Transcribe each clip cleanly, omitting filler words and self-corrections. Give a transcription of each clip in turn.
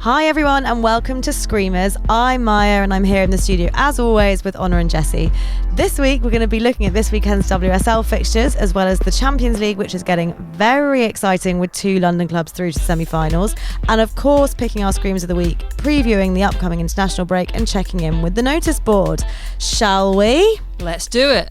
Hi everyone and welcome to Screamers. I'm Maya and I'm here in the studio as always with Honor and Jessie. This week we're going to be looking at this weekend's WSL fixtures as well as the Champions League, which is getting very exciting with 2 London clubs through to semi-finals, and of course picking our Screamers of the week, previewing the upcoming international break and checking in with the notice board. Shall we? Let's do it.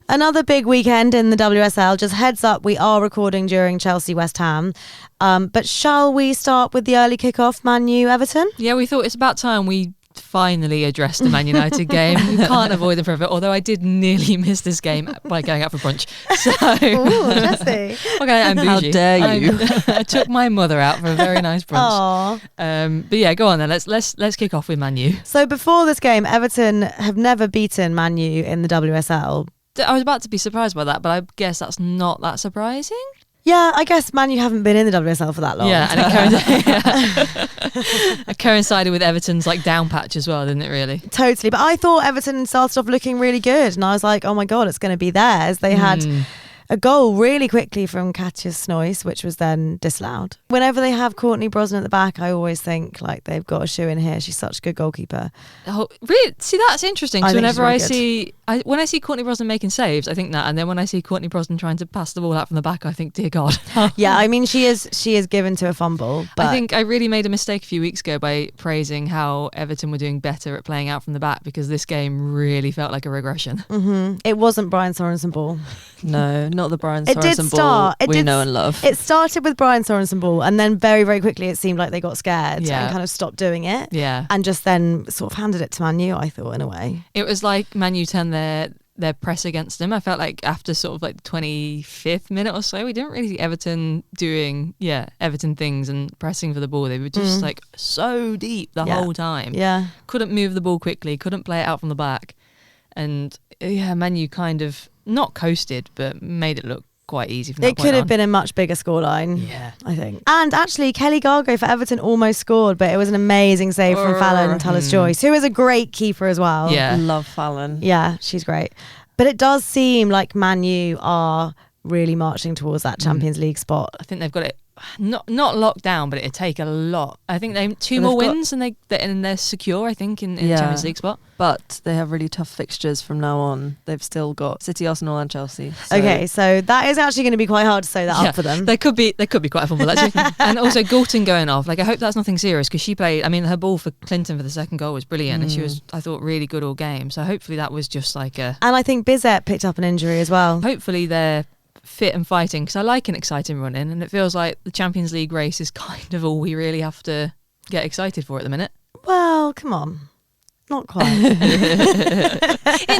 Another big weekend in the WSL. Just heads up, we are recording during Chelsea West Ham. But shall we start with the early kickoff, Man U Everton? Yeah, we thought it's about time we finally addressed the Man United game. We can't avoid them forever, although I did nearly miss this game by going out for brunch. So, ooh, Jessie. Okay, I'm bougie. How dare you? I took my mother out for a very nice brunch. But yeah, go on then. Let's kick off with Man U. So before this game, Everton have never beaten Man U in the WSL. I was about to be surprised by that, but I guess that's not that surprising. Yeah, I guess Man U haven't been in the WSL for that long. Yeah, and it coincided with Everton's down patch as well, didn't it, really? Totally. But I thought Everton started off looking really good, and I was like, oh my God, it's going to be theirs. They had a goal really quickly from Katja Snoys, which was then disallowed. Whenever they have Courtney Brosnan at the back, I always think they've got a shoe in here. She's such a good goalkeeper. Oh, really? See, that's interesting. I So think whenever when I see Courtney Brosnan making saves, I think that, and then when I see Courtney Brosnan trying to pass the ball out from the back, I think, dear God. Yeah, I mean, she is given to a fumble. But I think I really made a mistake a few weeks ago by praising how Everton were doing better at playing out from the back, because this game really felt like a regression. Mm-hmm. It wasn't Brian Sorensen ball. No, not the Brian It did Sorensen start. ball we know and love. It started with Brian Sorensen ball, and then very, very quickly it seemed like they got scared and kind of stopped doing it. Yeah. And just then sort of handed it to Man U, I thought, in a way. It was like Man U turned their press against them. I felt like after sort of the 25th minute or so, we didn't really see Everton doing Everton things and pressing for the ball. They were just so deep the whole time. Yeah. Couldn't move the ball quickly, couldn't play it out from the back. And Man U kind of not coasted, but made it look quite easy from that It point could have on. been a much bigger scoreline, Yeah. I think. And actually, Kelly Gargo for Everton almost scored, but it was an amazing save from Fallon and Tullis Joyce, who is a great keeper as well. Yeah. Love Fallon. Yeah, she's great. But it does seem like Man U are really marching towards that Champions League spot. I think they've got it not locked down, but it'd take a lot. I think they two more wins and they're secure, I think, in the Champions League spot. But they have really tough fixtures from now on. They've still got City, Arsenal and Chelsea. So. Okay, so that is actually going to be quite hard to sew that up for them. They could be quite a fumble, actually. And also Galton going off. I hope that's nothing serious, because she played, her ball for Clinton for the second goal was brilliant, and she was, I thought, really good all game. So hopefully that was just a... And I think Bizet picked up an injury as well. Hopefully they're fit and fighting, because I like an exciting run in, and it feels like the Champions League race is kind of all we really have to get excited for at the minute. Well, come on. Not quite. In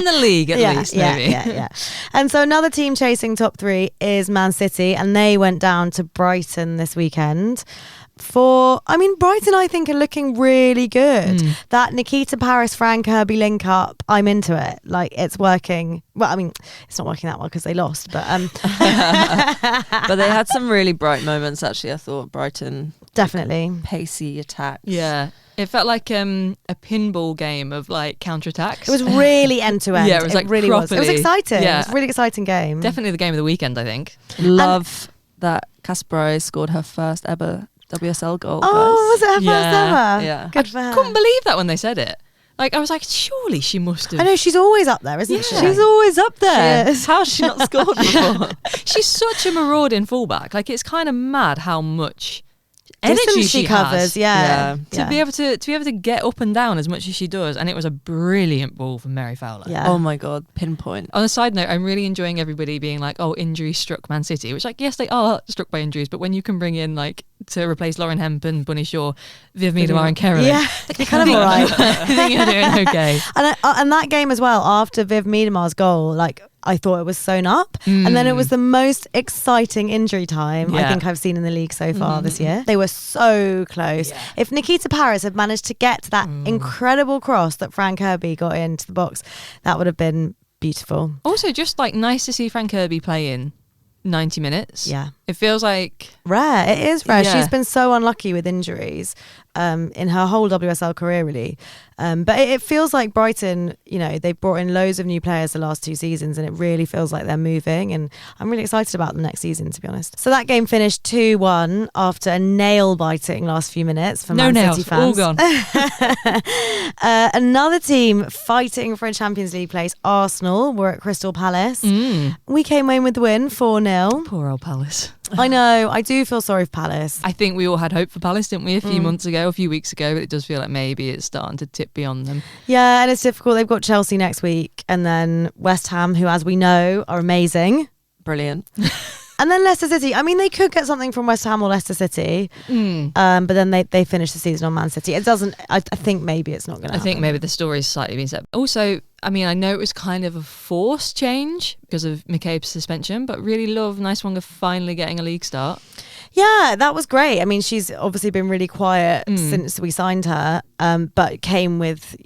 the league, at least, maybe. Yeah. And so another team chasing top 3 is Man City, and they went down to Brighton this weekend. Brighton, I think, are looking really good. That Nikita Paris, Frank Kirby link up, I'm into it. It's working. Well, it's not working that well because they lost, but but they had some really bright moments, actually. I thought Brighton definitely pacey attacks. Yeah. It felt like a pinball game of counter-attacks. It was really end to end. Yeah, it was really was. It was exciting. Yeah. It was a really exciting game. Definitely the game of the weekend, I think. Love that Kasparov scored her first ever WSL goal. Oh, was it her first ever? Yeah. Good for her. Couldn't believe that when they said it. I was like, surely she must have. I know, she's always up there, isn't she? She's always up there. She is. How's she not scored before? She's such a marauding fullback. It's kind of mad how much energy distance she covers. has. Yeah. To be able to get up and down as much as she does, and it was a brilliant ball from Mary Fowler. Yeah. Oh my God, pinpoint. On a side note, I'm really enjoying everybody being like, oh, injury struck Man City, which yes, they are struck by injuries, but when you can bring in to replace Lauren Hemp and Bunny Shaw, Viv Miedemar and Kerrigan, you're kind of all right. I think you're doing okay. And that game as well, after Viv Miedemar's goal, I thought it was sewn up, and then it was the most exciting injury time I think I've seen in the league so far this year. They were so close. Yeah. If Nikita Paris had managed to get to that incredible cross that Frank Kirby got into the box, that would have been beautiful. Also, just nice to see Frank Kirby play in 90 minutes. Yeah. It feels like rare. It is rare. Yeah. She's been so unlucky with injuries in her whole WSL career, really. But it feels like Brighton, they've brought in loads of new players the last 2 seasons, and it really feels like they're moving. And I'm really excited about them next season, to be honest. So that game finished 2-1 after a nail-biting last few minutes for Man City fans. All gone. Another team fighting for a Champions League place, Arsenal, were at Crystal Palace. We came in with the win, 4-0. Poor old Palace. I know. I do feel sorry for Palace. I think we all had hope for Palace, didn't we, a few weeks ago, but it does feel like maybe it's starting to tip beyond them. Yeah, and it's difficult. They've got Chelsea next week, and then West Ham, who, as we know, are amazing. Brilliant. And then Leicester City. I mean, they could get something from West Ham or Leicester City, but then they finish the season on Man City. It doesn't. I think maybe it's not going to happen. I think maybe the story's slightly been set. Also, I mean, I know it was kind of a forced change because of McCabe's suspension, but really love Nice Wonga finally getting a league start. Yeah, that was great. I mean, she's obviously been really quiet since we signed her, but came with,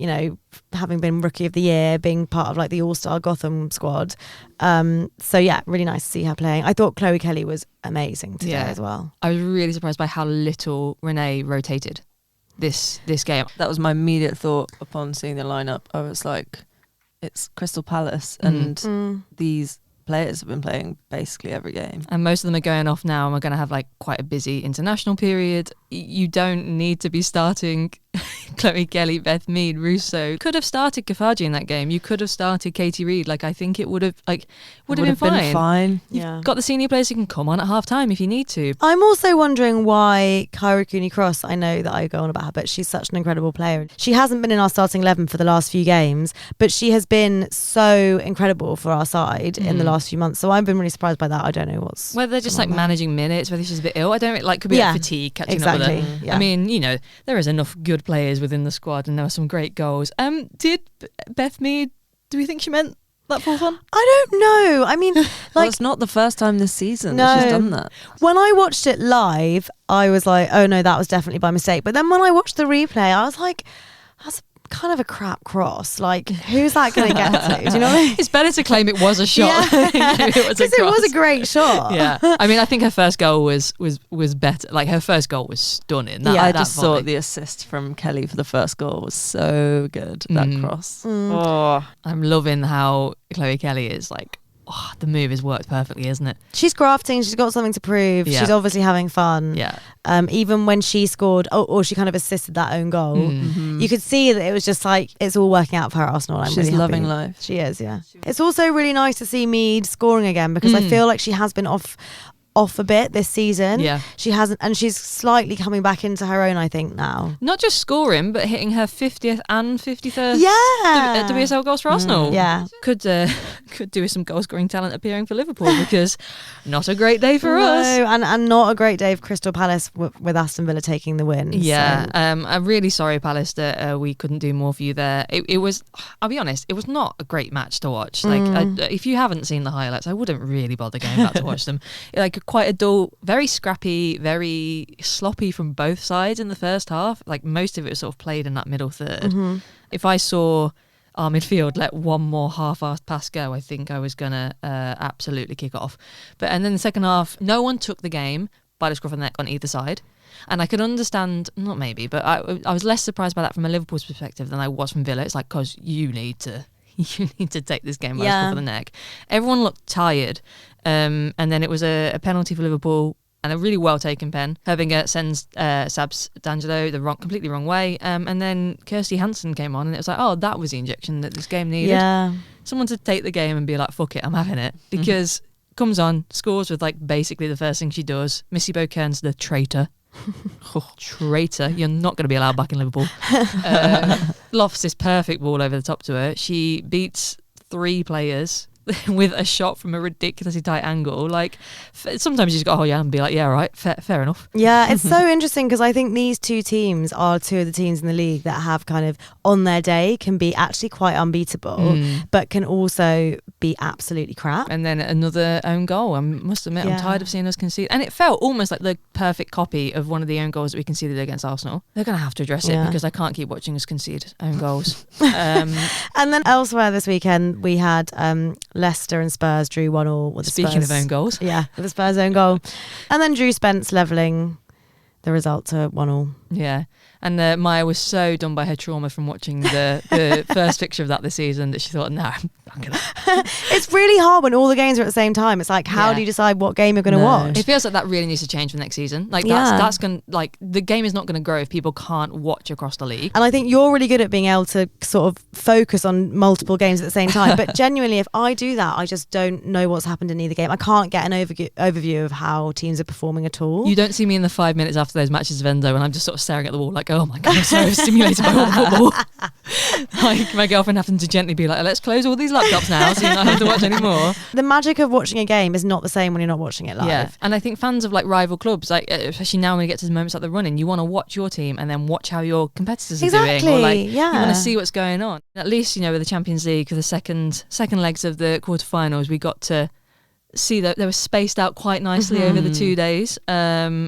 having been Rookie of the Year, being part of like the All-Star Gotham squad. So yeah, really nice to see her playing. I thought Chloe Kelly was amazing today as well. I was really surprised by how little Renee rotated this game. That was my immediate thought upon seeing the lineup. I was like, it's Crystal Palace and these players have been playing basically every game. And most of them are going off now and we're going to have like quite a busy international period. You don't need to be starting Chloe Kelly, Beth Mead, Russo. Could have started Kafaji in that game. You could have started Katie Reid. Like, I think it would have been fine. You've got the senior players who can come on at half time if you need to. I'm also wondering why Kyra Cooney-Cross, I know that I go on about her, but she's such an incredible player. She hasn't been in our starting 11 for the last few games, but she has been so incredible for our side in the last few months. So I've been really surprised by that. I don't know whether they're just like managing minutes, whether she's a bit ill. I don't know, like could be like fatigue catching up with her. Yeah. I mean, there is enough good players within the squad and there were some great goals. Did Beth Mead, do we think she meant that fourth one? I don't know. I mean, like, it's not the first time this season that she's done that. When I watched it live, I was like, oh no, that was definitely by mistake. But then when I watched the replay, I was like, that's kind of a crap cross. Like, who's that going to get to? Do you know what I mean? It's better to claim it was a shot. Because it was a great shot. Yeah. I mean, I think her first goal was better. Like, her first goal was stunning. I just saw the assist from Kelly for the first goal was so good. That cross. Oh, I'm loving how Chloe Kelly is like, the move has worked perfectly, isn't it? She's grafting. She's got something to prove. Yeah. She's obviously having fun. Yeah. Even when she scored, or she kind of assisted that own goal, you could see that it was just like, it's all working out for her, Arsenal. She's really loving happy. life. She is, yeah. It's also really nice to see Mead scoring again because I feel like she has been off a bit this season. Yeah. She hasn't, and she's slightly coming back into her own, I think, now. Not just scoring, but hitting her 50th and 53rd WSL goals for Arsenal. Yeah. Could do with some goal scoring talent appearing for Liverpool because not a great day for us. And not a great day for Crystal Palace with Aston Villa taking the win. Yeah. So. I'm really sorry, Palace, that we couldn't do more for you there. It was, I'll be honest, it was not a great match to watch. Like, if you haven't seen the highlights, I wouldn't really bother going back to watch them. Like, quite a dull, very scrappy, very sloppy from both sides in the first half. Like, most of it was sort of played in that middle third. If I saw our midfield let one more half-assed pass go, I think I was gonna absolutely kick off. And then the second half, no one took the game by the scruff of the neck on either side. And I could understand, not maybe, but I was less surprised by that from a Liverpool's perspective than I was from Villa. It's like, because you need to take this game by the scruff of the neck. Everyone looked tired. And then it was a penalty for Liverpool and a really well taken pen. Herbinger sends Sabs D'Angelo the completely wrong way. And then Kirsty Hansen came on and it was like, oh, that was the injection that this game needed. Yeah. Someone to take the game and be like, fuck it, I'm having it. Because comes on, scores with like basically the first thing she does. Missy Bokern's the traitor. Traitor, you're not going to be allowed back in Liverpool. Lofts this perfect ball over the top to her. She beats 3 players with a shot from a ridiculously tight angle. Like, sometimes you just got to hold your hand and be like, yeah, right, fair enough. Yeah, it's so interesting because I think these two teams are two of the teams in the league that have kind of, on their day, can be actually quite unbeatable, but can also be absolutely crap. And then another own goal. I must admit, I'm tired of seeing us concede. And it felt almost like the perfect copy of one of the own goals that we conceded against Arsenal. They're going to have to address it because I can't keep watching us concede own goals. And then elsewhere this weekend, we had Leicester and Spurs drew 1-1 with the Speaking Spurs. of own goals. Yeah, with the Spurs own goal. And then Drew Spence levelling the result to 1-1. Yeah. And Maya was so done by her trauma from watching the first fixture of that this season that she thought, no, I'm not going to. It's really hard when all the games are at the same time. It's like, how do you decide what game you're going to watch? It feels like that really needs to change for next season. Like that's going to, like, the game is not going to grow if people can't watch across the league. And I think you're really good at being able to sort of focus on multiple games at the same time. But genuinely, if I do that, I just don't know what's happened in either game. I can't get an overview of how teams are performing at all. You don't see me in the 5 minutes after those matches of Endo and I'm just sort of staring at the wall like, oh my God, I'm so stimulated by all the football. Like my girlfriend having to gently be like, let's close all these laptops now so you don't have to watch anymore. The magic of watching a game is not the same when you're not watching it live. Yeah, and I think fans of like rival clubs, like especially now when we get to the moments like the running, you want to watch your team and then watch how your competitors are doing. Or like you want to see what's going on. At least, you know, with the Champions League, for the second legs of the quarterfinals, we got to see that they were spaced out quite nicely over the 2 days.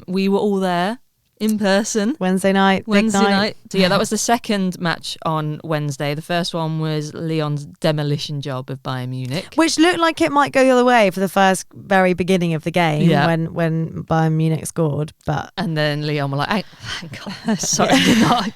We were all there in person. Wednesday night. So yeah, that was the second match on Wednesday. The first one was Lyon's demolition job of Bayern Munich, which looked like it might go the other way for the first very beginning of the game when Bayern Munich scored. And then Lyon were like, thank God, sorry,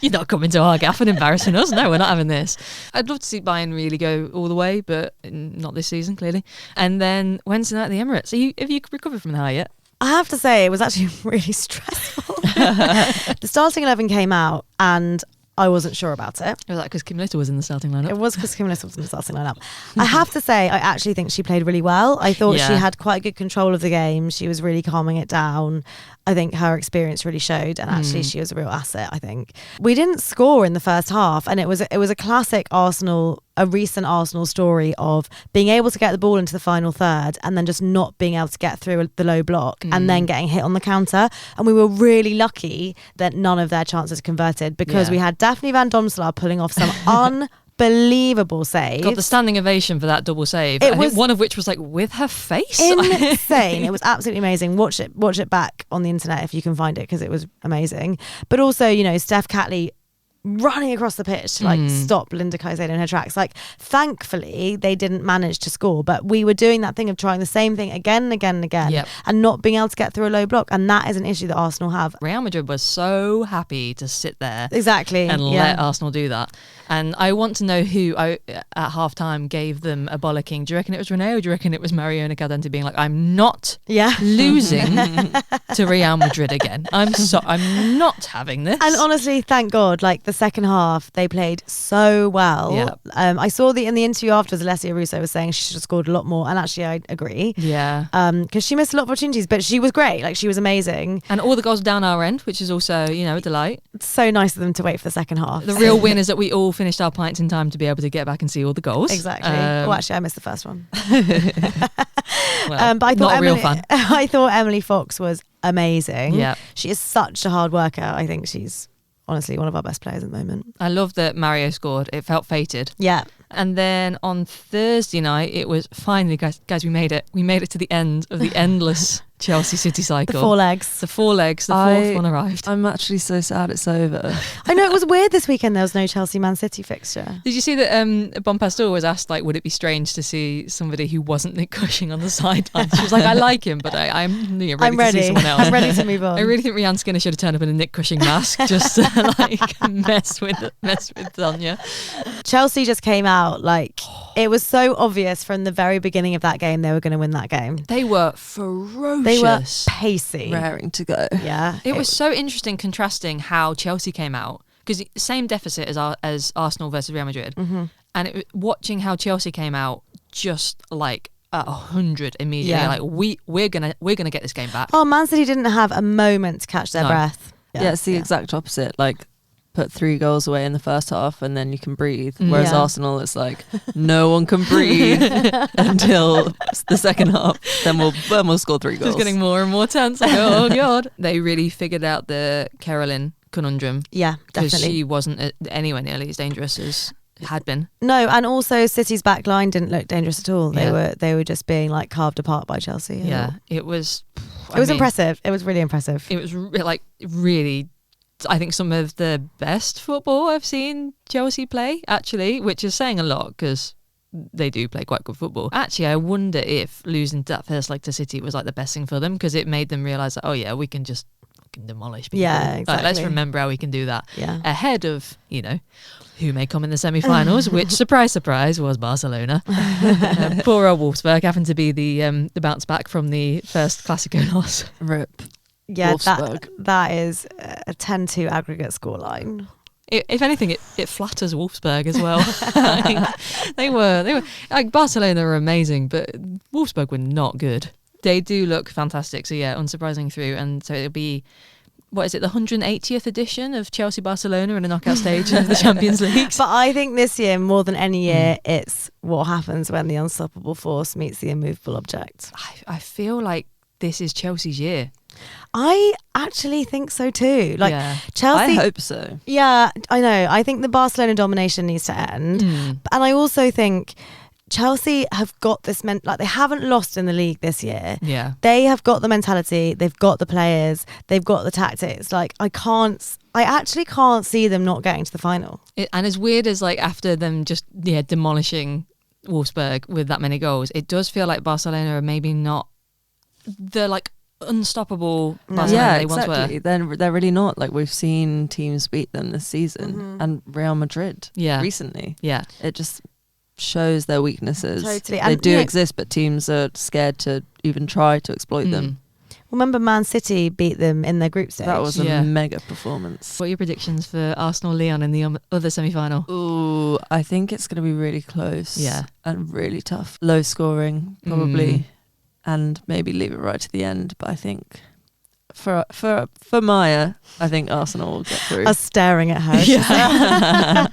you're not coming to our gaff and embarrassing us. No, we're not having this. I'd love to see Bayern really go all the way, but not this season, clearly. And then Wednesday night at the Emirates. Have you recovered from the high yet? I have to say, it was actually really stressful. The starting 11 came out and I wasn't sure about it. Was that because Kim Little was in the starting lineup? It was because Kim Little was in the starting lineup. I have to say, I actually think she played really well. I thought she had quite good control of the game. She was really calming it down. I think her experience really showed, and actually she was a real asset, I think. We didn't score in the first half, and it was a classic a recent Arsenal story of being able to get the ball into the final third and then just not being able to get through the low block and then getting hit on the counter. And we were really lucky that none of their chances converted because we had Daphne Van Domselaar pulling off some unbelievable saves. Got the standing ovation for that double save. I think one of which was like with her face. Insane. It was absolutely amazing. Watch it back on the internet if you can find it because it was amazing. But also, you know, Steph Catley running across the pitch to like stop Linda Caicedo in her tracks. Like, thankfully they didn't manage to score, but we were doing that thing of trying the same thing again and again and again and not being able to get through a low block, and that is an issue that Arsenal have. Real Madrid was so happy to sit there and let Arsenal do that. And I want to know who at half time gave them a bollocking. Do you reckon it was Renee, or do you reckon it was Mariona Caldente being like, I'm not losing to Real Madrid again. I'm not having this. And honestly, thank God, like the second half they played so well. I saw in the interview afterwards, Alessia Russo was saying she should have scored a lot more, and actually I agree, because she missed a lot of opportunities, but she was great. Like, she was amazing, and all the goals down our end, which is also, you know, a delight. It's so nice of them to wait for the second half. The real win is that we all finished our pints in time to be able to get back and see all the goals. Exactly. Well, actually I missed the first one. Well, but I thought not real fun. I thought Emily Fox was amazing. Yeah, she is such a hard worker. I think she's honestly one of our best players at the moment. I love that Mario scored. It felt fated. Yeah. And then on Thursday night, it was finally, guys, we made it. We made it to the end of the endless Chelsea City cycle. The four legs. The fourth one arrived. I'm actually so sad it's over. I know, it was weird this weekend. There was no Chelsea Man City fixture. Did you see that Bon Pastor was asked, like, would it be strange to see somebody who wasn't Nick Cushing on the sidelines? She was like, I like him, but I'm ready to see someone else. I'm ready to move on. I really think Rianne Skinner should have turned up in a Nick Cushing mask just to like mess with Tanya. Chelsea just came out like, it was so obvious from the very beginning of that game they were going to win that game. They were ferocious. They were pacey. Raring to go. Yeah. It was so interesting contrasting how Chelsea came out, because same deficit as Arsenal versus Real Madrid. Mm-hmm. And watching how Chelsea came out just like at 100 immediately. Like we're gonna get this game back. Oh, Man City didn't have a moment to catch their breath. Yeah, it's the exact opposite. Like, put 3 goals away in the first half and then you can breathe. Whereas Arsenal, it's like, no one can breathe until the second half. Then we'll score 3 goals. It's getting more and more tense. Like, oh God. They really figured out the Carolyn conundrum. Yeah, definitely. Because she wasn't anywhere nearly as dangerous as had been. No, and also City's back line didn't look dangerous at all. They were just being like carved apart by Chelsea. Yeah, it was impressive. It was really impressive. It was really, I think, some of the best football I've seen Chelsea play, actually, which is saying a lot because they do play quite good football. Actually, I wonder if losing that first leg to City was like the best thing for them, because it made them realise that, oh yeah, we can just fucking demolish people. Yeah, exactly. Like, let's remember how we can do that. Yeah. Ahead of, you know, who may come in the semi-finals, which, surprise, surprise, was Barcelona. Poor old Wolfsburg happened to be the bounce back from the first Clasico loss. Rip. Yeah, Wolfsburg. that is a 10-2 aggregate scoreline. If anything, it flatters Wolfsburg as well. they were like, Barcelona were amazing, but Wolfsburg were not good. They do look fantastic. So yeah, unsurprising through, and so it'll be, what is it, the 180th edition of Chelsea Barcelona in a knockout stage of the Champions League. But I think this year, more than any year, it's what happens when the unstoppable force meets the immovable object. I feel like this is Chelsea's year. I actually think so too. Like, Yeah. Chelsea. I hope so. Yeah, I know. I think the Barcelona domination needs to end. And I also think Chelsea have got this like, they haven't lost in the league this year. Yeah. They have got the mentality, they've got the players, they've got the tactics. Like, I actually can't see them not getting to the final. And as weird as, like, after them just demolishing Wolfsburg with that many goals, it does feel like Barcelona are maybe not the, like, unstoppable Barcelona they once were. They're really not. Like, we've seen teams beat them this season, and Real Madrid recently. Yeah. It just shows their weaknesses. Totally. They And, do you know, exist, but teams are scared to even try to exploit them. remember Man City beat them in their group stage. That was a mega performance. What are your predictions for Arsenal-Leon in the other semi-final? Ooh, I think it's going to be really close. Yeah. And really tough. Low scoring, probably. And maybe leave it right to the end. But I think for Maya, I think Arsenal will get through. Us staring at her. Yeah.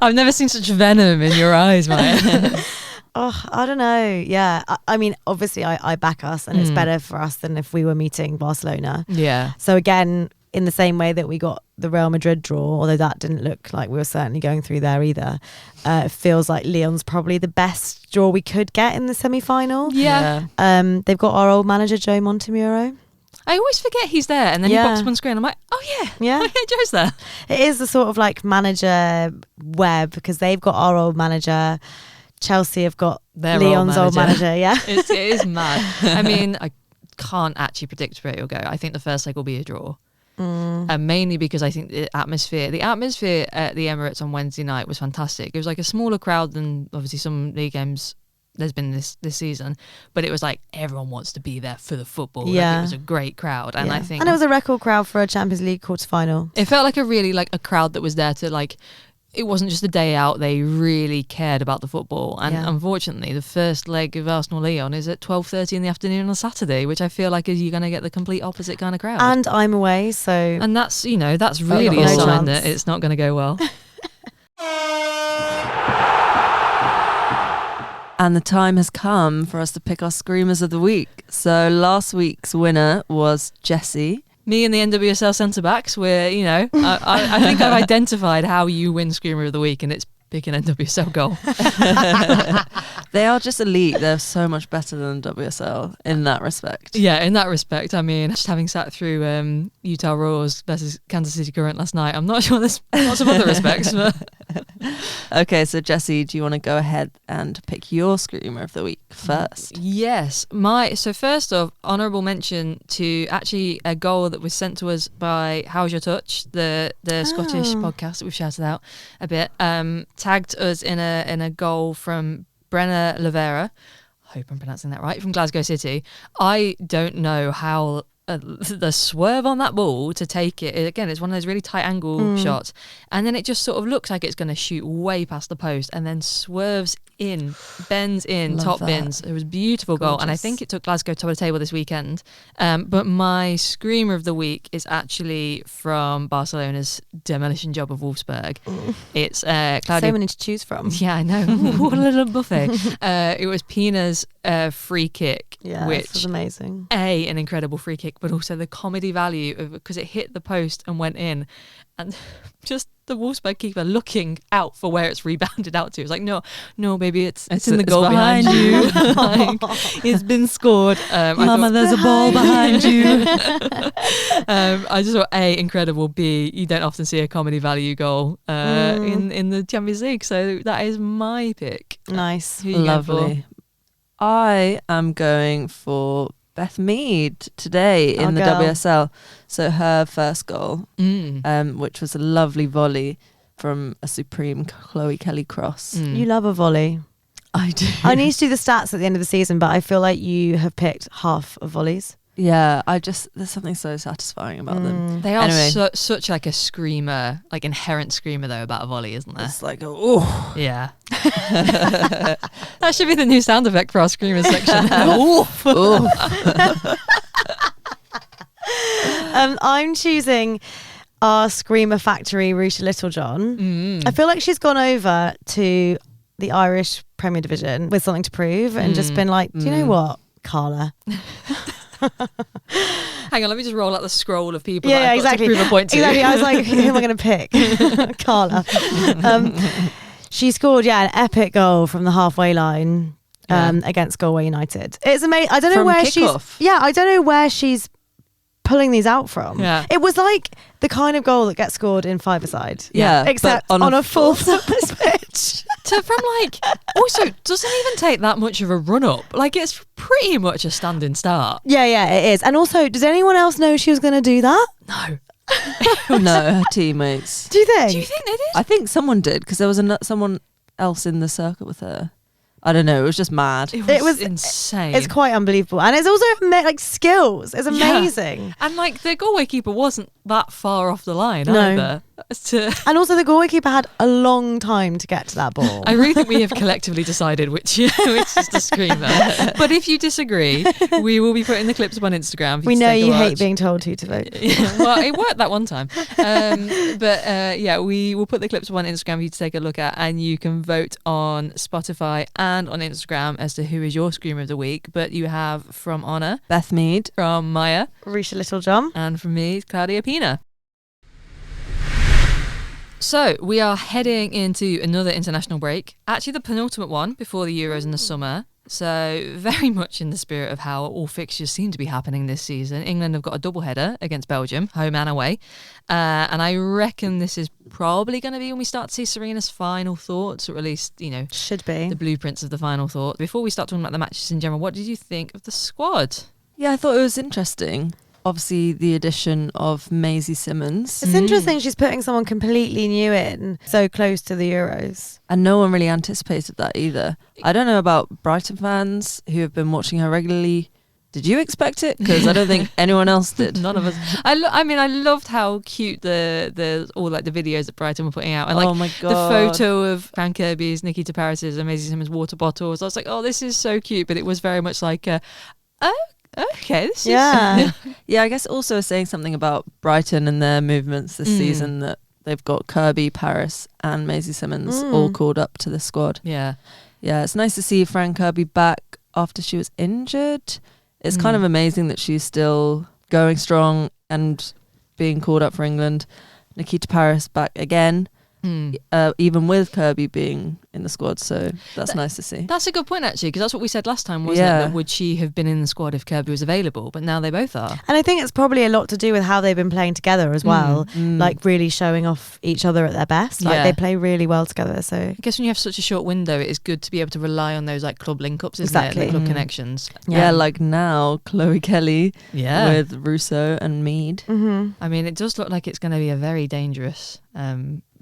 I've never seen such venom in your eyes, Maya. Oh, I don't know. Yeah. I mean, obviously I back us, and it's better for us than if we were meeting Barcelona. Yeah. So again, in the same way that we got the Real Madrid draw, although that didn't look like we were certainly going through there either, it feels like Lyon's probably the best draw we could get in the semi-final. Yeah. They've got our old manager, Joe Montemuro. I always forget he's there, and then he pops up on screen. I'm like, oh yeah, Yeah. Joe's there. It is the sort of like manager web, because they've got our old manager. Chelsea have got Their Lyon's old manager. Yeah. It is mad. I mean, I can't actually predict where it'll go. I think the first leg will be a draw. Mainly because I think the atmosphere at the Emirates on Wednesday night was fantastic. It was like a smaller crowd than obviously some league games there's been this season, but it was like everyone wants to be there for the football. Yeah. Like, it was a great crowd, and I think, and it was a record crowd for a Champions League quarterfinal. it felt like a crowd that was there to, like, it wasn't just a day out. They really cared about the football. And unfortunately, the first leg of Arsenal-Leon is at 12:30 in the afternoon on a Saturday, which I feel like you're going to get the complete opposite kind of crowd. And I'm away, so... And that's really a sign that it's not going to go well. And the time has come for us to pick our Screamers of the Week. So last week's winner was Jessie. Me and the NWSL centre-backs, I think I've identified how you win Screamer of the Week, and it's pick an NWSL goal. They are just elite. They're so much better than WSL in that respect. Yeah, in that respect. I mean, just having sat through Utah Roars versus Kansas City Current last night, I'm not sure there's lots of other respects. But... Okay, so Jessie, do you want to go ahead and pick your Screamer of the Week first? Yes. So first off, honourable mention to actually a goal that was sent to us by How's Your Touch, the Scottish podcast that we've shouted out a bit, tagged us in a goal from Brenna Lavera. I hope I'm pronouncing that right, from Glasgow City. I don't know how the swerve on that ball to take it, again, it's one of those really tight angle shots, and then it just sort of looks like it's going to shoot way past the post and then swerves in, bends in, Love top that. bins. It was a beautiful goal, and I think it took Glasgow top of the table this weekend. But my Screamer of the Week is actually from Barcelona's demolition job of Wolfsburg. It's Claudia. So many to choose from. Yeah, I know. What a little buffet. It was Pina's free kick, Yeah, which this was amazing. an incredible free kick, but also the comedy value of, because it hit the post and went in, and just the Wolfsburg keeper looking out for where it's rebounded out to. It's like, no, baby, it's in the goal behind you. Like, it's been scored. Mama, there's a ball behind you. I just thought, A, incredible. B, you don't often see a comedy value goal in the Champions League. So that is my pick. Nice. Who are you going for? Lovely. I am going for Beth Mead today in the girl. WSL. So her first goal, Mm. which was a lovely volley from a supreme Chloe Kelly cross. You love a volley. I do. I need to do the stats at the end of the season, but I feel like you have picked half of volleys. Yeah, there's something so satisfying about them. They are Anyway. such like a screamer, like inherent screamer though about a volley, isn't there? It's like, oh, Yeah. That should be the new sound effect for our screamers section. I'm choosing our Screamer Factory, Rusha Littlejohn. I feel like she's gone over to the Irish Premier Division with something to prove and just been like, do you know what, Carla? Hang on, let me just roll out the scroll of people Yeah, that I've exactly. got to prove a point to. Exactly. I was like, who am I going to pick? Carla. She scored, an epic goal from the halfway line against Galway United. It's amazing. I don't know From where kickoff? I don't know where she's pulling these out from. Yeah. It was like the kind of goal that gets scored in five-a-side. Yeah, Except but on a full surface pitch. Also, doesn't even take that much of a run up. Like, it's pretty much a standing start. Yeah, it is. And also, does anyone else know she was going to do that? No. no, her teammates. Do you think? Do you think they did? I think someone did because there was someone else in the circuit with her. I don't know. It was just mad. It was was- insane. It's quite unbelievable. And it's also like skills. It's amazing. And like the Galway keeper wasn't that far off the line No. either. And also the Galway keeper had a long time to get to that ball. I really think we have collectively decided which is the screamer. But if you disagree, we will be putting the clips up on Instagram. For We to know take a you hate watch. being told who to vote. Yeah, well, it worked that one time. We will put the clips up on Instagram for you to take a look at, and you can vote on Spotify and on Instagram as to who is your screamer of the week. But you have from Honor, Beth Mead. from Maya, Rusha Littlejohn. and from me, Claudia Pina. So we are heading into another international break, actually the penultimate one before the Euros in the summer. So very much in the spirit of how all fixtures seem to be happening this season. England have got a double header against Belgium, home and away. And I reckon this is probably going to be when we start to see Serena's final thoughts, or at least, Should be. the blueprints of the final thought. Before we start talking about the matches in general, what did you think of the squad? Yeah, I thought it was interesting. Obviously, the addition of Maisie Simmons. It's interesting she's putting someone completely new in so close to the Euros. And no one really anticipated that either. I don't know about Brighton fans who have been watching her regularly. Did you expect it? Because I don't think anyone else did. None of us. I loved how cute the all like the videos that Brighton were putting out, and like Oh my the God. photo of Fran Kirby's, Nikita Paris's, and Maisie Simmons water bottles. I was like, oh, this is so cute, but it was very much like, okay, this Yeah. Yeah, I guess also saying something about Brighton and their movements this season, that they've got Kirby, Paris and Maisie Simmons all called up to the squad. yeah. Yeah, it's nice to see Fran Kirby back after she was injured. It's kind of amazing that she's still going strong and being called up for England. Nikita Paris back again, even with Kirby being in the squad. So that's nice to see. That's a good point, actually, because that's what we said last time, wasn't Yeah. it? That would she have been in the squad if Kirby was available? But now they both are. And I think it's probably a lot to do with how they've been playing together as well. Like really showing off each other at their best. Like Yeah. they play really well together. So I guess when you have such a short window, it is good to be able to rely on those like club link-ups, isn't Exactly. it? The club connections. Yeah, like now, Chloe Kelly Yeah. with Russo and Mead. I mean, it does look like it's going to be a very dangerous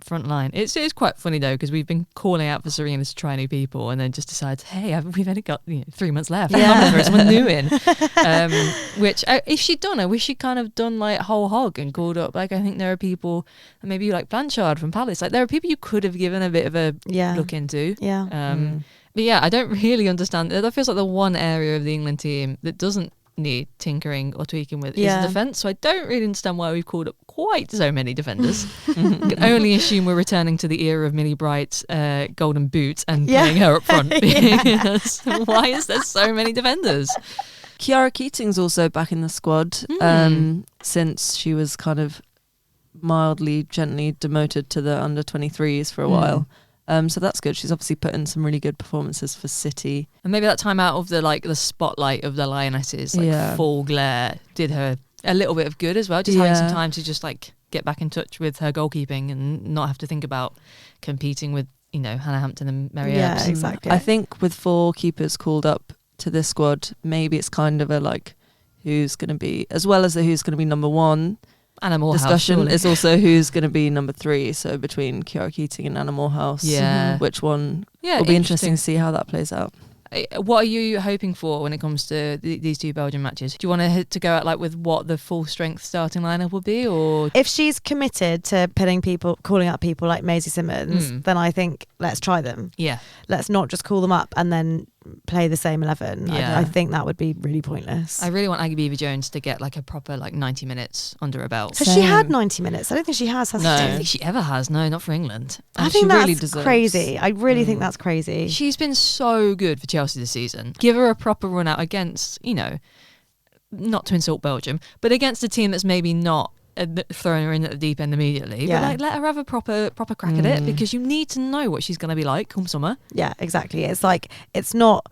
front line. It's quite funny though, because we've been calling out for Serena to try new people, and then just decides, hey, we've only got 3 months left. Yeah. I'm for someone new in. Which if she'd done, I wish she'd kind of done like whole hog and called up. Like I think there are people, maybe like Blanchard from Palace. Like there are people you could have given a bit of a look into. yeah. But yeah, I don't really understand. That feels like the one area of the England team that doesn't need tinkering or tweaking with is defence. So I don't really understand why we've called up quite so many defenders. Can only assume we're returning to the era of Millie Bright's golden boot and playing her up front. Because why is there so many defenders? Kiara Keating's also back in the squad since she was kind of mildly, gently demoted to the under-23s for a while. So that's good. She's obviously put in some really good performances for City. And maybe that time out of the spotlight of the Lionesses, full glare, did her a little bit of good as well. Just having some time to just get back in touch with her goalkeeping and not have to think about competing with Hannah Hampton and Mary Yeah, Earps. exactly. I think with 4 keepers called up to this squad, maybe it's kind of a like who's going to be, as well as the who's going to be number 1 Anna Morehouse, discussion, surely. is also who's going to be number 3. So between Kiara Keating and Anna Morehouse, Yeah. which one Yeah, will be interesting to see how that plays out. What are you hoping for when it comes to these 2 Belgian matches? Do you want to go out like with what the full strength starting lineup will be, or If she's committed to calling up people like Maisie Simmons, then I think let's try them. yeah, Let's not just call them up and then play the same 11. Yeah. I think that would be really pointless. I really want Aggie Beaver-Jones to get like a proper like 90 minutes under her belt. Has she had 90 minutes? I don't think she has No. she? I don't think she ever has. No, not for England. I And think she that's really deserves. crazy. I really think that's crazy. She's been so good for Chelsea this season. Give her a proper run out against, not to insult Belgium, but against a team that's maybe not throwing her in at the deep end immediately. Yeah. But like, let her have a proper crack at it, because you need to know what she's going to be like come summer. Yeah, exactly. It's like, it's not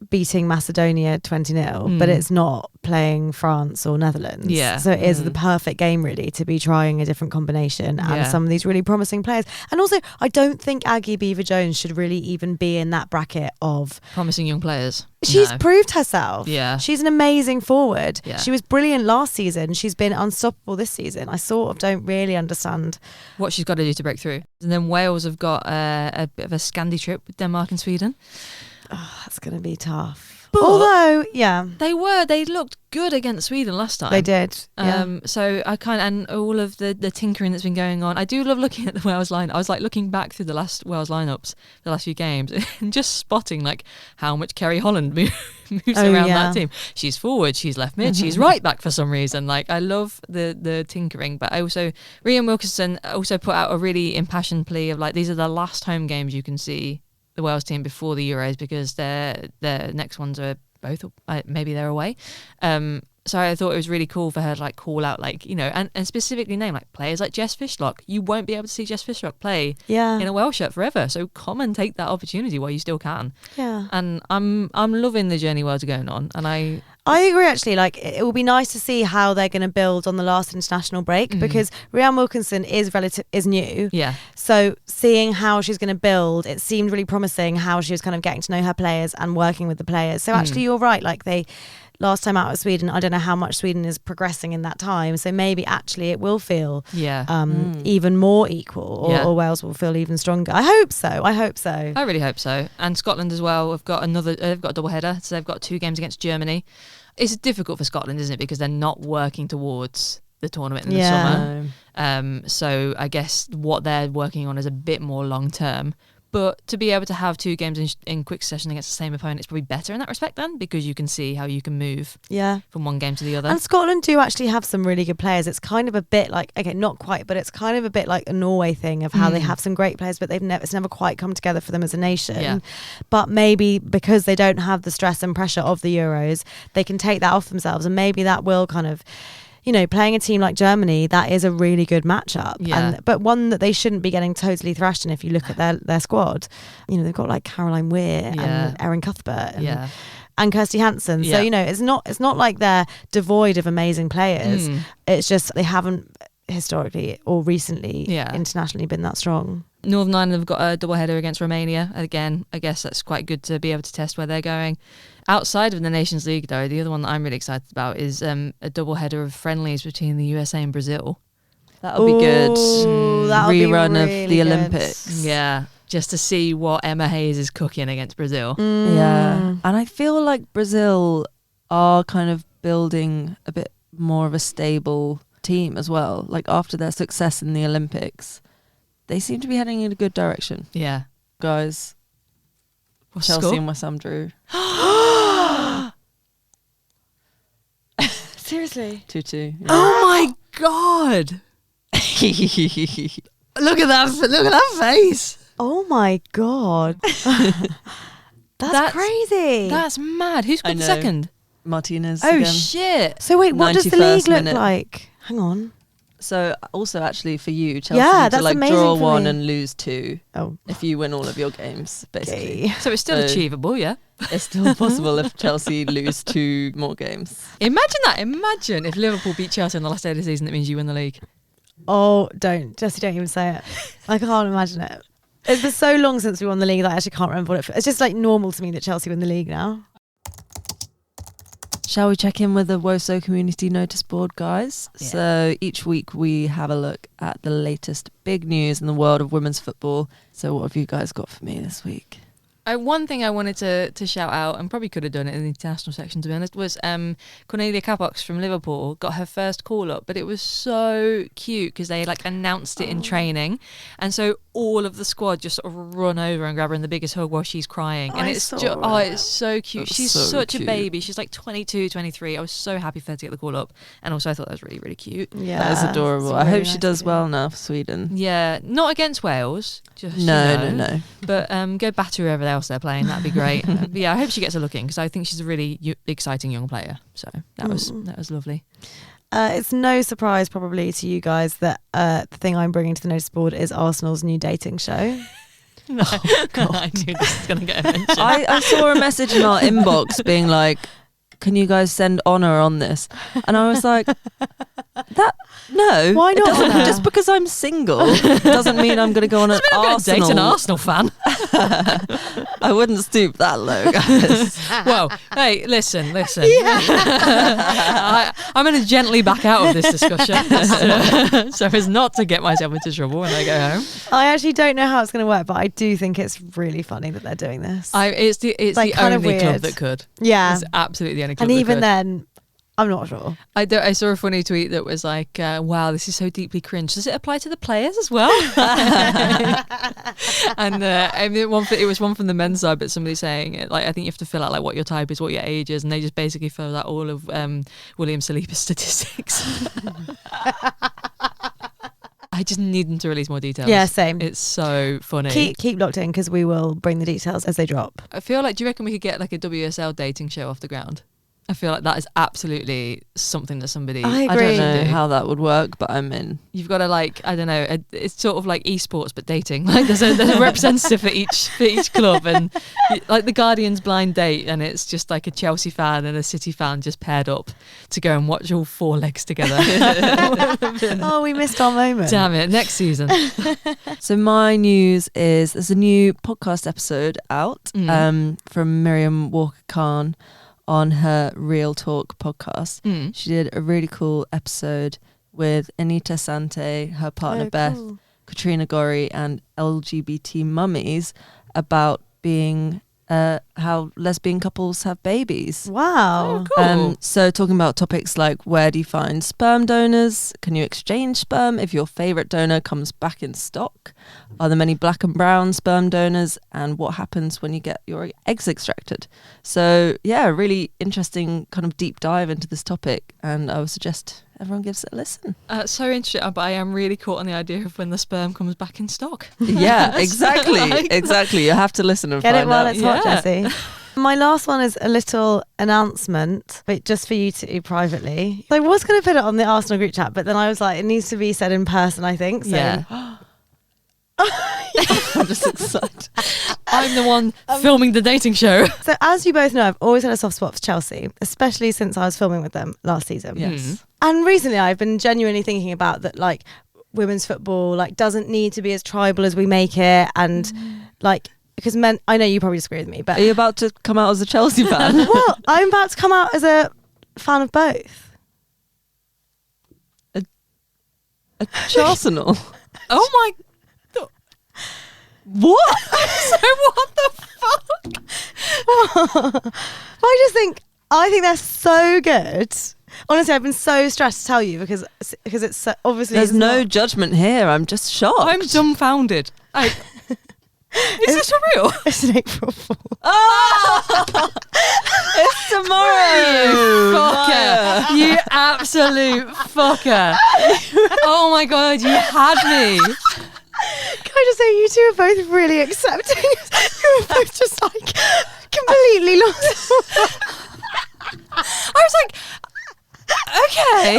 beating Macedonia 20-0, but it's not playing France or Netherlands. Yeah. So it is the perfect game really to be trying a different combination and some of these really promising players. And also, I don't think Aggie Beaver-Jones should really even be in that bracket of Promising young players. She's No. proved herself. Yeah. She's an amazing forward. Yeah. She was brilliant last season. She's been unstoppable this season. I sort of don't really understand. What she's got to do to break through. And then Wales have got a bit of a Scandi trip with Denmark and Sweden. Oh, that's going to be tough. But- Although, yeah, They looked good against Sweden last time. they did. Yeah. So I and all of the tinkering that's been going on. I do love looking at the Wales line. I was like looking back through the last Wales lineups, the last few games, and just spotting like how much Kerry Holland moves around that team. She's forward, she's left mid, she's right back for some reason. Like I love the tinkering. But I also, Rhian Wilkinson also put out a really impassioned plea of like, these are the last home games you can see the Wales team before the Euros, because their next ones are both maybe they're away. So I thought it was really cool for her to like call out like, and specifically name like players like Jess Fishlock. You won't be able to see Jess Fishlock play in a Welsh shirt forever. So come and take that opportunity while you still can. Yeah. And I'm loving the journey Wales are going on, and I agree actually. Like it will be nice to see how they're going to build on the last international break, because Rhian Wilkinson is new. Yeah. So seeing how she's going to build, it seemed really promising how she was kind of getting to know her players and working with the players. So actually you're right. Like last time out of Sweden, I don't know how much Sweden is progressing in that time. So maybe actually it will feel even more equal, or Wales will feel even stronger. I hope so. I really hope so. And Scotland as well. They've got a double header. So they've got 2 games against Germany. It's difficult for Scotland, isn't it? Because they're not working towards the tournament in the summer. So I guess what they're working on is a bit more long term. But to be able to have 2 games in quick succession against the same opponent is probably better in that respect then, because you can see how you can move from one game to the other. And Scotland do actually have some really good players. It's kind of a bit like, okay, not quite, but it's kind of a bit like a Norway thing of how they have some great players, but it's never quite come together for them as a nation. Yeah. But maybe because they don't have the stress and pressure of the Euros, they can take that off themselves, and maybe that will kind of, playing a team like Germany, that is a really good matchup. Yeah. But one that they shouldn't be getting totally thrashed in if you look at their squad. They've got like Caroline Weir and Erin Cuthbert and Kirsty Hansen. So, it's not like they're devoid of amazing players. It's just they haven't historically or recently internationally been that strong. Northern Ireland have got a double header against Romania. Again, I guess that's quite good to be able to test where they're going. Outside of the Nations League, though, the other one that I'm really excited about is a double header of friendlies between the USA and Brazil. That'll be good. That'll be Rerun really of the good. Olympics. Yeah, just to see what Emma Hayes is cooking against Brazil. Yeah. And I feel like Brazil are kind of building a bit more of a stable team as well. Like after their success in the Olympics, they seem to be heading in a good direction. Yeah. Guys, What's the Chelsea score? and West Ham drew. Seriously? 2-2. Yeah. Oh my God! Look at that face. Oh my God. That's crazy. That's mad. Who I scored the know. second? Martinez Oh again. shit! So wait, what does the 91st league look minute. like? Hang on. So also actually for you, Chelsea Yeah, need to that's like amazing draw for 1 me. and lose 2 Oh, if you win all of your games, basically. okay. So it's still So- achievable, yeah. It's still possible if Chelsea lose 2 more games. Imagine that. Imagine if Liverpool beat Chelsea on the last day of the season. That means you win the league. Oh, Jessie, don't even say it. I can't imagine it. It's been so long since we won the league that I actually can't remember what it's just like normal to me that Chelsea win the league now. Shall we check in with the Woso Community Noticeboard, guys? Yeah. So each week we have a look at the latest big news in the world of women's football. So what have you guys got for me this week? One thing I wanted to shout out, and probably could have done it in the international section to be honest, was Cornelia Cabox from Liverpool got her first call up, but it was so cute because they like announced it in training, and so all of the squad just sort of run over and grab her in the biggest hug while she's crying, and it's it's so cute. That's she's so such cute. a baby. She's like 22, 23. I was so happy for her to get the call up, and also I thought that was really, really cute. Yeah, That is adorable. it's I really hope she nice does to do. well now for Sweden. Yeah, not against Wales. Just No. But go batter whoever else they're playing. That'd be great. But yeah, I hope she gets a look in because I think she's a really exciting young player. So that was lovely. It's no surprise probably to you guys that the thing I'm bringing to the notice board is Arsenal's new dating show. No, I knew this was going to get a mention. I saw a message in our inbox being like, can you guys send Honor on this? And I was like, no. Why not? Honor? Just because I'm single doesn't mean I'm going to go on an Arsenal. Date an Arsenal fan. I wouldn't stoop that low, guys. Well, hey, listen. I'm going to gently back out of this discussion so as not to get myself into trouble when I go home. I actually don't know how it's going to work, but I do think it's really funny that they're doing this. It's like, the kind of only club weird. that could. Yeah. It's absolutely the only club And that even could. then, I'm not sure. I saw a funny tweet that was like, wow, this is so deeply cringe. Does it apply to the players as well? And it was one from the men's side, but somebody saying, like, I think you have to fill out like what your type is, what your age is, and they just basically fill out all of William Saliba's statistics. I just need them to release more details. Yeah, same. It's so funny. Keep locked in because we will bring the details as they drop. I feel like, do you reckon we could get like a WSL dating show off the ground? I feel like that is absolutely something that somebody. I I agree. don't know how that would work, but I'm in. You've got to like, I don't know, it's sort of like esports but dating. Like there's a representative for each club, and like the Guardian's blind date, and it's just like a Chelsea fan and a City fan just paired up to go and watch all four legs together. Oh, we missed our moment. Damn it! Next season. So my news is there's a new podcast episode out from Miriam Walker-Khan on her Real Talk podcast. She did a really cool episode with Anita Sante, her partner Beth, cool. Katrina Gorry, and LGBT mummies about being how lesbian couples have babies. Wow. Cool. So talking about topics like where do you find sperm donors? Can you exchange sperm if your favourite donor comes back in stock? Are there many black and brown sperm donors? And what happens when you get your eggs extracted? So yeah, really interesting kind of deep dive into this topic, and I would suggest everyone gives it a listen. So interesting, but I am really caught on the idea of when the sperm comes back in stock. Yeah, exactly. You have to listen and Get find it while out. it's hot, Yeah. Jessie. My last one is a little announcement, but just for you to do privately. I was going to put it on the Arsenal group chat, but then I was like, it needs to be said in person, I think. So. Yeah. I'm just excited. I'm the one filming the dating show. So as you both know, I've always had a soft spot for Chelsea, especially since I was filming with them last season. Yes. And recently I've been genuinely thinking about that, like, women's football like doesn't need to be as tribal as we make it, and like, because men, I know you probably disagree with me, but Are you about to come out as a Chelsea fan? well, I'm about to come out as a fan of both. Arsenal. Oh my. What? So what the fuck? I think they're so good. Honestly, I've been so stressed to tell you because it's so, obviously There's it's no not- judgment here. I'm just shocked. I'm dumbfounded. Is this for real? It's an April Fool. Oh! It's tomorrow. Fucker. You absolute fucker. Oh my god, you had me. Can I just say you two are both really accepting? You were both just like completely lost. I was like, okay.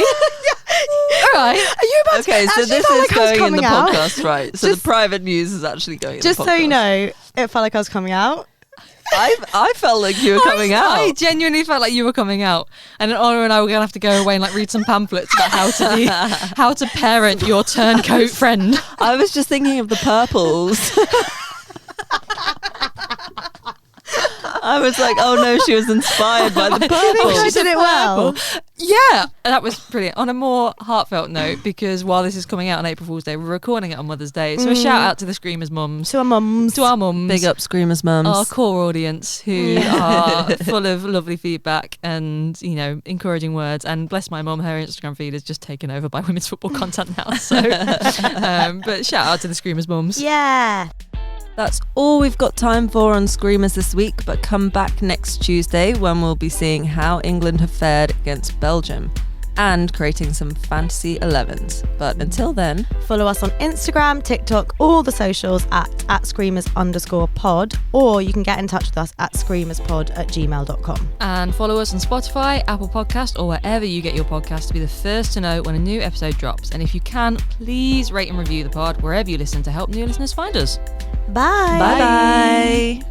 All right. Are you about Okay, to so actually this felt is like I was going in coming the out? podcast, right? So Just- the private news is actually going in Just the podcast. so you know, it felt like I was coming out. I felt like you were coming out. I genuinely felt like you were coming out, and then Honor and I were gonna have to go away and like read some pamphlets about how to parent your turncoat friend. I was just thinking of the purples. I was like, oh no, she was inspired by the purple. I did it well. Yeah, that was brilliant. On a more heartfelt note, because while this is coming out on April Fool's Day, we're recording it on Mother's Day. So a shout out to the Screamers mums. To our mums. Big up Screamers mums. Our core audience who are full of lovely feedback and, you know, encouraging words. And bless my mum, her Instagram feed is just taken over by women's football content now. So, but shout out to the Screamers mums. Yeah. That's all we've got time for on Screamers this week, but come back next Tuesday when we'll be seeing how England have fared against Belgium and creating some fantasy 11s. But until then, follow us on Instagram, TikTok, all the socials at @screamers_pod, or you can get in touch with us at screamerspod@gmail.com. And follow us on Spotify, Apple Podcast, or wherever you get your podcast to be the first to know when a new episode drops. And if you can, please rate and review the pod wherever you listen to help new listeners find us. Bye. Bye.